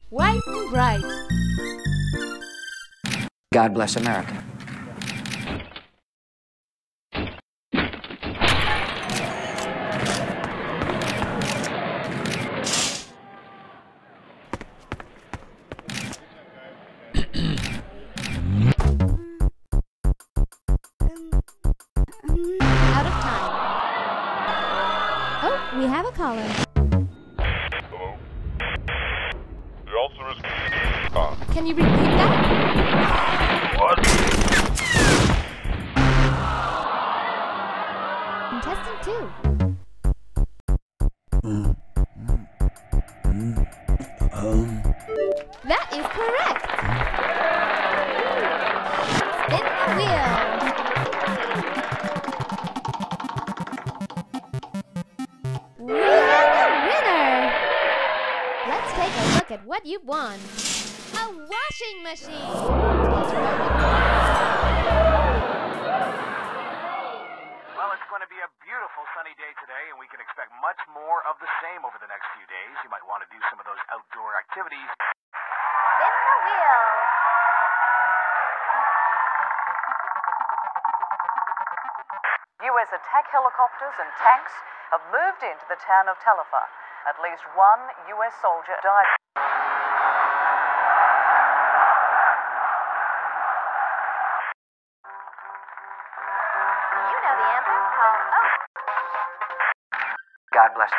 White and bright. God bless America. Out of time. Oh, we have a caller. Hello? The answer is... Can you repeat that? What? Contestant 2. That is correct. Spin the wheel. We have a winner. Let's take a look at what you've won. A washing machine. Well, it's going to be a beautiful sunny day today, and we can expect much more of the same over the next few days. You might want to do some of those outdoor activities. Spin the wheel. US attack helicopters and tanks have moved into the town of Talifa. At least one US soldier died. Do you know the answer? Call God bless.